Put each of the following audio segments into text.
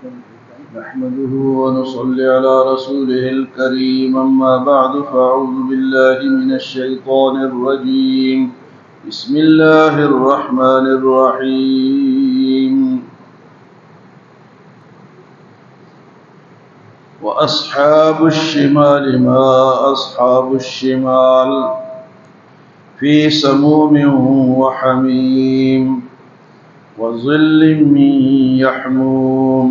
نحمده ونصلي على رسوله الكريم أما بعد فأعوذ بالله من الشيطان الرجيم بسم الله الرحمن الرحيم وأصحاب الشمال ما أصحاب الشمال في سموم وحميم وظل من يحموم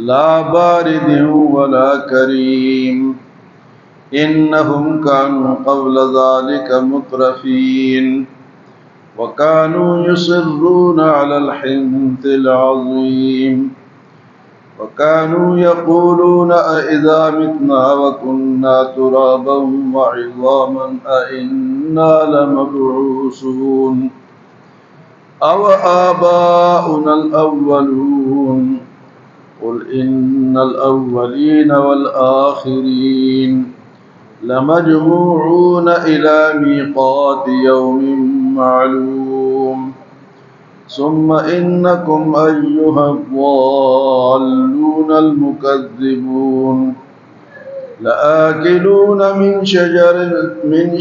لا بارد ولا كريم إنهم كانوا قبل ذلك مترفين وكانوا يصرون على الحنث العظيم وكانوا يقولون أئذا متنا وكنا ترابا وعظاما أئنا لمبعوثون أو آباؤنا الأولون قل إن الأولين والآخرين لمجموعون إلى ميقات يوم معلوم ثم إنكم أيها الضالون المكذبون لآكلون من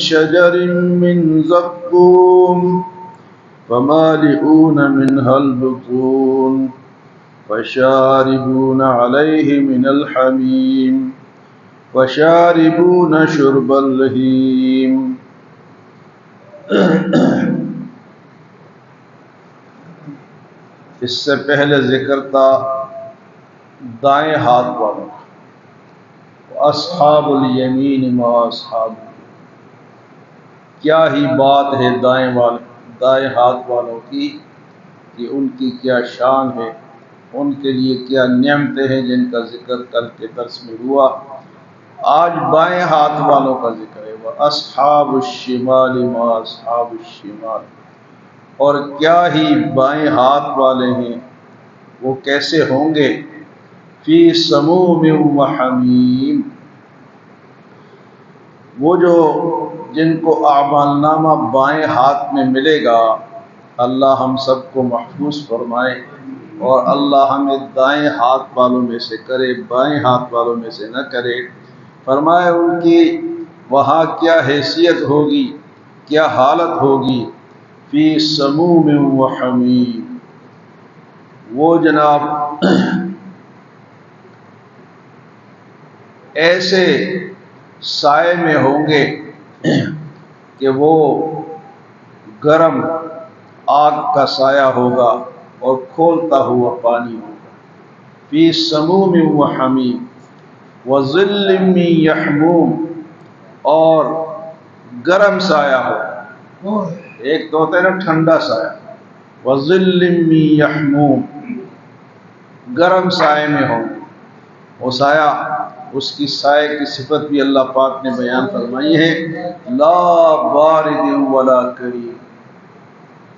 شجر من زقوم فمالئون منها البطون فشاربون عليه من الحميم وشاربون شرب الهيم اس سے پہلے ذکر تھا دائیں ہاتھ والوں کا، اصحاب الیمین ما اصحاب، کیا ہی بات ہے دائیں ہاتھ والوں کی کہ ان کی کیا شان ہے، ان کے لیے کیا نعمتیں ہیں جن کا ذکر کل کے درس میں ہوا۔ آج بائیں ہاتھ والوں کا ذکر ہے، وہ اصحاب الشمال ما اصحاب الشمال، اور کیا ہی بائیں ہاتھ والے ہیں، وہ کیسے ہوں گے؟ فی سموم و حمیم، وہ جو جن کو اعمال نامہ بائیں ہاتھ میں ملے گا، اللہ ہم سب کو محفوظ فرمائے اور اللہ ہمیں دائیں ہاتھ والوں میں سے کرے، بائیں ہاتھ والوں میں سے نہ کرے۔ فرمائے ان کی وہاں کیا حیثیت ہوگی، کیا حالت ہوگی؟ فی سموم و حمیم، وہ جناب ایسے سائے میں ہوں گے کہ وہ گرم آگ کا سایہ ہوگا اور کھولتا ہوا پانی ہوگا۔ فی سموم و حمیم وظل من یحموم، اور گرم سایہ ہوگا، ایک تو ہوتا ہے نا ٹھنڈا سایہ، وظل من یحموم، گرم سائے میں ہوں گے۔ وہ سایہ، اس کی سائے کی صفت بھی اللہ پاک نے بیان فرمائی ہے، لا بارد ولا کریم،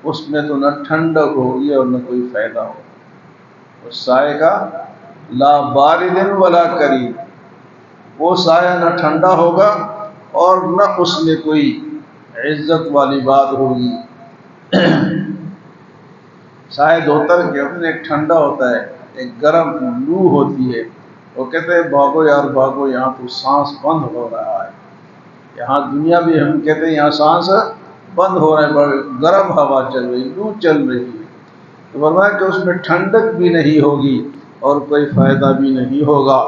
اس میں تو نہ ٹھنڈک ہوگی اور نہ کوئی فائدہ ہوگا۔ اس سائے کا لا بارد ولا کریم، وہ سایہ نہ ٹھنڈا ہوگا اور نہ اس میں کوئی عزت والی بات ہوگی۔ سائے دو طرح کے ہوتے ہیں، ایک ٹھنڈا ہوتا ہے، ایک گرم لو ہوتی ہے۔ وہ کہتے ہیں بھاگو یار بھاگو، یہاں تو سانس بند ہو رہا ہے، یہاں دنیا بھی ہم کہتے ہیں یہاں سانس بند ہو رہا ہے، گرم ہوا چل رہی، لو چل رہی ہے۔ تو فرمایا کہ اس میں ٹھنڈک بھی نہیں ہوگی اور کوئی فائدہ بھی نہیں ہوگا۔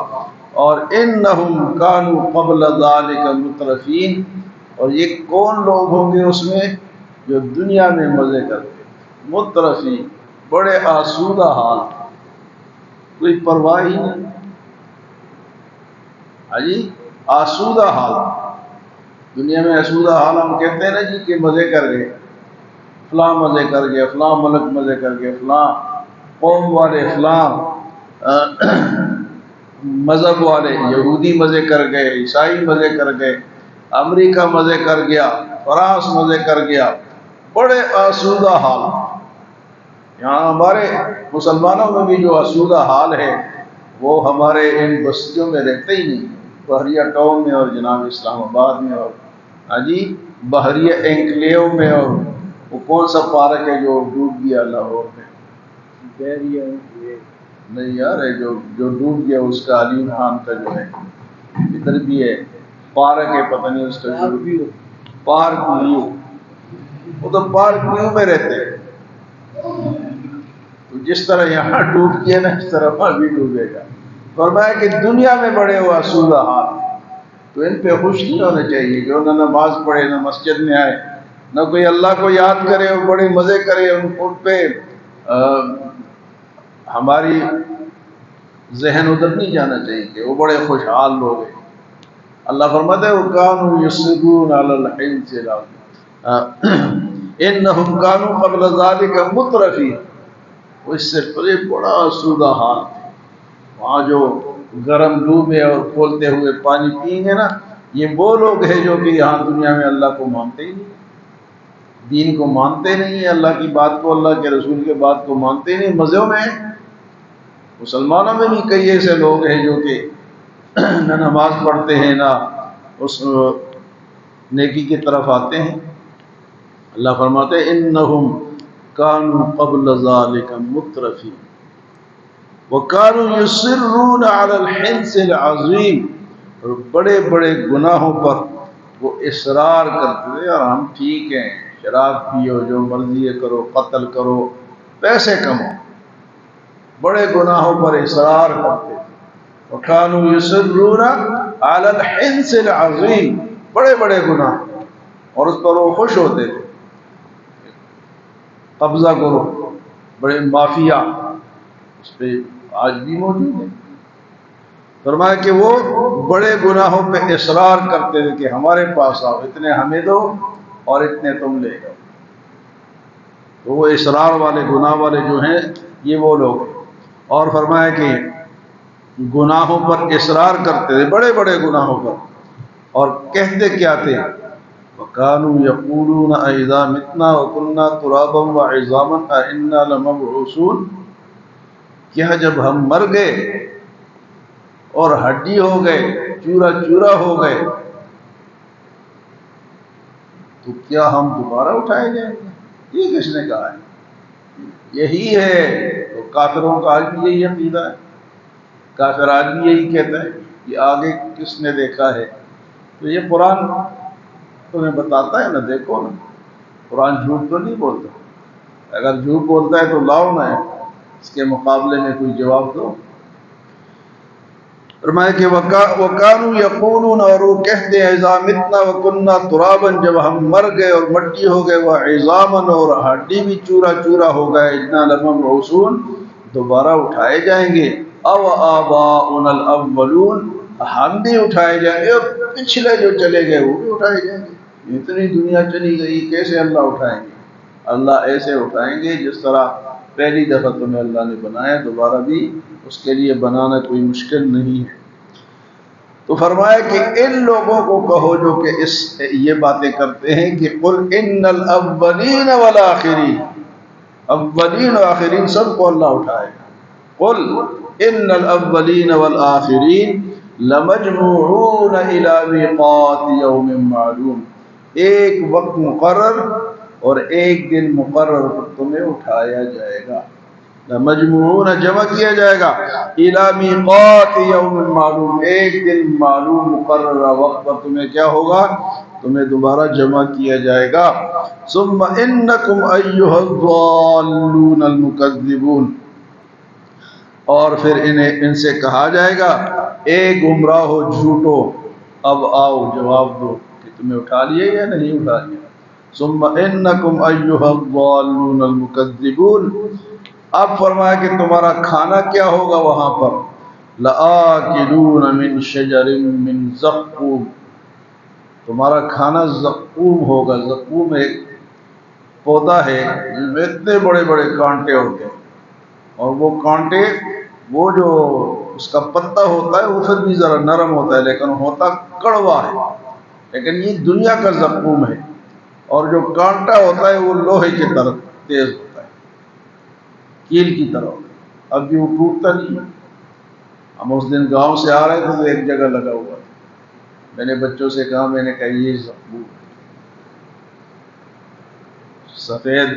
اور انہم کانوا قبل ذلک مترفین، اور یہ کون لوگ ہوں گے اس میں؟ جو دنیا میں مزے کرتے، مترفین، بڑے آسودہ حال، کوئی پرواہ ہی نہیں، جی آسودہ حال۔ دنیا میں آسودہ حال ہم کہتے ہیں نا جی کہ مزے کر گئے، فلاں مزے کر گئے، فلاں ملک مزے کر گئے، فلاں قوم والے، فلاں مذہب والے، یہودی مزے کر گئے، عیسائی مزے کر گئے، امریکہ مزے کر گیا، فرانس مزے کر گیا، بڑے آسودہ حال۔ یہاں ہمارے مسلمانوں میں بھی جو آسودہ حال ہے وہ ہمارے ان بستیوں میں رہتے ہی نہیں، بحریہ ٹاؤن میں اور جناب اسلام آباد میں اور بحریہ انکلیو میں، اور وہ کون سا پارک ہے جو ڈوب گیا لاہور میں؟ نہیں یار، جو ڈوب گیا اس کا علیم خان کا جو ہے ادھر بھی ہے، پارک ہے، پتہ نہیں اس کا پارک ویو، وہ تو پارک ویو میں رہتے ہیں، تو جس طرح یہاں ڈوب گیا نا اس طرح وہاں بھی ڈوبے گا۔ فرمایا کہ دنیا میں بڑے ہوا آسودہ حال، تو ان پہ خوش نہیں ہونا چاہیے جو نہ نماز پڑھے نہ مسجد میں آئے نہ کوئی اللہ کو یاد کرے اور بڑے مزے کرے، ان پہ ہماری ذہن ادھر نہیں جانا چاہیے کہ وہ بڑے خوشحال لوگ ہیں۔ اللہ فرماتا ہے وَكَانُوا يُصِرُّونَ عَلَى الْحِنثِ الْعَظِيمِ إِنَّهُمْ كَانُوا قَبْلَ ذَلِكَ مُتْرَفِينَ، وہ اس سے پہلے بڑا آسودہ حال تھے، وہاں جو گرم ڈوبے اور کھولتے ہوئے پانی پئیں گے نا، یہ وہ لوگ ہیں جو کہ یہاں دنیا میں اللہ کو مانتے ہی نہیں، دین کو مانتے نہیں، اللہ کی بات کو، اللہ کے رسول کے بات کو مانتے نہیں، مزوں میں ہیں۔ مسلمانوں میں بھی کئی ایسے لوگ ہیں جو کہ نہ نماز پڑھتے ہیں نہ اس نیکی کی طرف آتے ہیں۔ اللہ فرماتے ہیں انہم کانوا قبل ذلک مترفین وکانوا یصرون علی الحنث العظیم، اور بڑے بڑے گناہوں پر وہ اصرار کرتے تھے، یار ہم ٹھیک ہیں، شراب پیو، جو مرضی ہے کرو، قتل کرو، پیسے کماؤ، بڑے گناہوں پر اصرار کرتے تھے۔ وَكَانُوا يُصِرُّونَ عَلَى الْحِنثِ الْعَظِيمِ، بڑے بڑے گناہ، اور اس پر وہ خوش ہوتے تھے، قبضہ کرو، بڑے مافیا اس پہ آج بھی موجود ہے۔ فرمایا کہ وہ بڑے گناہوں پہ اصرار کرتے تھے کہ ہمارے پاس آؤ، اتنے ہمیں دو اور اتنے تم لے جاؤ، تو وہ اصرار والے گناہ والے جو ہیں یہ وہ لوگ ہیں۔ اور فرمایا کہ گناہوں پر اصرار کرتے تھے، بڑے بڑے گناہوں پر، اور کہتے کیا تھے وَكَانُوا يَقُولُونَ أَإِذَا مِتْنَا وَكُنَّا تُرَابًا وَعِظَامًا أَإِنَّا لَمَبْعُوثُونَ، کیا جب ہم مر گئے اور ہڈی ہو گئے، چورا چورا ہو گئے، تو کیا ہم دوبارہ اٹھائے جائیں گے؟ یہ کس نے کہا ہے؟ یہی ہے، تو کافروں کا آج بھی یہی عقیدہ ہے، کافر آج بھی یہی کہتا ہے کہ آگے کس نے دیکھا ہے؟ تو یہ قرآن تمہیں بتاتا ہے نا، دیکھو نا، قرآن جھوٹ تو نہیں بولتا، اگر جھوٹ بولتا ہے تو لاؤ نا اس کے مقابلے میں کوئی جواب دو۔ فرمایا کہ وَكَانُوا يَقُولُونَ، اور وہ کہتے ہیں اِذَا مِتْنَا وَكُنَّا تُرَابًا، جب ہم مر گئے اور مٹی ہو گئے، وَعِظَامًا، اور ہڈی بھی چورا چورا ہو گئے، اِنَّا لَمَبْعُوثُونَ، دوبارہ اٹھائے جائیں گے، أَوْ آبَاؤُنَا الْأَوَّلُونَ، ہم بھی اٹھائے جائیں گے، اور پچھلے جو چلے گئے وہ بھی اٹھائے جائیں گے۔ اتنی دنیا چلی گئی، کیسے اللہ اٹھائیں گے؟ اللہ ایسے اٹھائیں گے جس طرح پہلی دفعہ تمہیں اللہ نے بنایا، دوبارہ بھی اس کے لیے بنانا کوئی مشکل نہیں ہے۔ تو فرمایا کہ ان لوگوں کو کہو جو کہ یہ باتیں کرتے ہیں کہ قل ان الاولین والآخرین، اولین و آخرین سب کو اللہ اٹھائے گا۔ قل ان الاولین والآخرین لمجموعون الی میقات یوم معلوم، ایک وقت مقرر اور ایک دن مقرر پر تمہیں اٹھایا جائے گا۔ مجموعون جمع کیا جائے گا، الی میقات یوم معلوم، ایک دن معلوم مقررہ وقت پر تمہیں کیا ہوگا؟ تمہیں دوبارہ جمع کیا جائے گا۔ ثم انکم ایھا الضالون المکذبون، اور پھر ان سے کہا جائے گا اے گمراہ ہو جھوٹو، اب آؤ جواب دو کہ تمہیں اٹھا لیے یا نہیں اٹھا لیا۔ ثم انکم ایھا الضالون المکذبون، اب فرمایا کہ تمہارا کھانا کیا ہوگا وہاں پر؟ لآکلون من شجر من زقوم، تمہارا کھانا زقوم ہوگا۔ زقوم ایک پودا ہے جس میں اتنے بڑے بڑے کانٹے ہوتے ہیں، اور وہ کانٹے، وہ جو اس کا پتا ہوتا ہے وہ پھر بھی ذرا نرم ہوتا ہے لیکن ہوتا کڑوا ہے، لیکن یہ دنیا کا زقوم ہے، اور جو کانٹا ہوتا ہے وہ لوہے کی طرح تیز ہوتا ہے، کیل کی طرح، اب بھی وہ ٹوٹتا نہیں ہے۔ ہم اس دن گاؤں سے آ رہے تھے تو ایک جگہ لگا ہوا تھا، میں نے بچوں سے کہا، میں نے کہا یہ زقوم سفید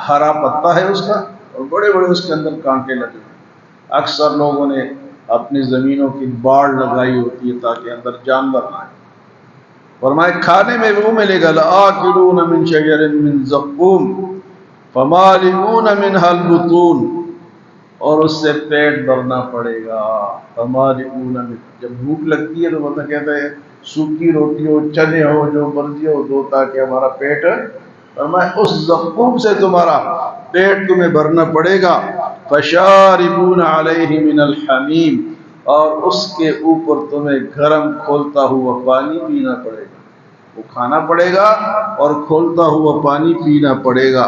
ہرا پتا ہے اس کا، اور بڑے بڑے اس کے اندر کانٹے لگے، اکثر لوگوں نے اپنی زمینوں کی باڑ لگائی ہوتی ہے تاکہ اندر جانور نہ آئے۔ فرمائے کھانے میں وہ ملے گا لآکلون من شجر من زقوم فمالئون منها البطون، اور اس سے پیٹ بھرنا پڑے گا۔ فمالئون من، جب بھوک لگتی ہے تو بندہ کہتا ہے سوکھی روٹی ہو، چنے ہو، جو مرضی ہو دو تاکہ ہمارا پیٹ، فرمائے اس زقوم سے تمہارا پیٹ تمہیں بھرنا پڑے گا۔ فشاربون علیہ من الحمیم، اور اس کے اوپر تمہیں گرم کھولتا ہوا پانی پینا پڑے گا۔ وہ کھانا پڑے گا اور کھولتا ہوا پانی پینا پڑے گا۔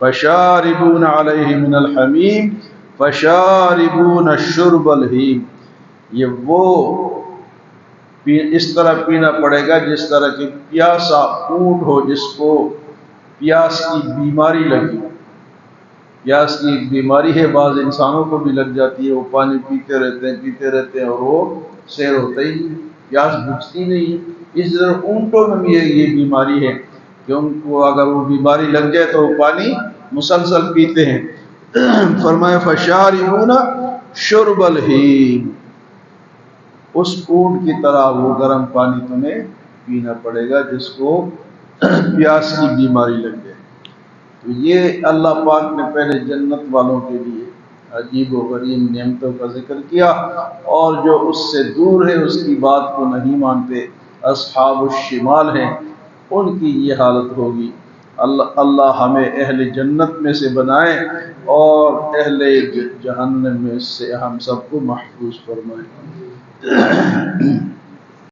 فشاربون علیہ من الحمیم فشاربون شرب الہیم، یہ وہ اس طرح پینا پڑے گا جس طرح کہ پیاسا اونٹ ہو جس کو پیاس کی بیماری لگی۔ پیاس کی ایک بیماری ہے، بعض انسانوں کو بھی لگ جاتی ہے، وہ پانی پیتے رہتے ہیں اور وہ سیر ہوتا ہی نہیں، پیاس بجھتی نہیں۔ اس طرح اونٹوں میں بھی یہ بیماری ہے کہ ان کو اگر وہ بیماری لگ جائے تو وہ پانی مسلسل پیتے ہیں۔ فرمایا فشاربون شرب الہیم، اس اونٹ کی طرح وہ گرم پانی تمہیں پینا پڑے گا جس کو پیاس کی بیماری لگ جائے۔ تو یہ اللہ پاک نے پہلے جنت والوں کے لیے عجیب و غریب نعمتوں کا ذکر کیا، اور جو اس سے دور ہے اس کی بات کو نہیں مانتے، اصحاب الشمال ہیں، ان کی یہ حالت ہوگی۔ اللہ ہمیں اہل جنت میں سے بنائے اور اہل جہنم میں سے ہم سب کو محفوظ فرمائے۔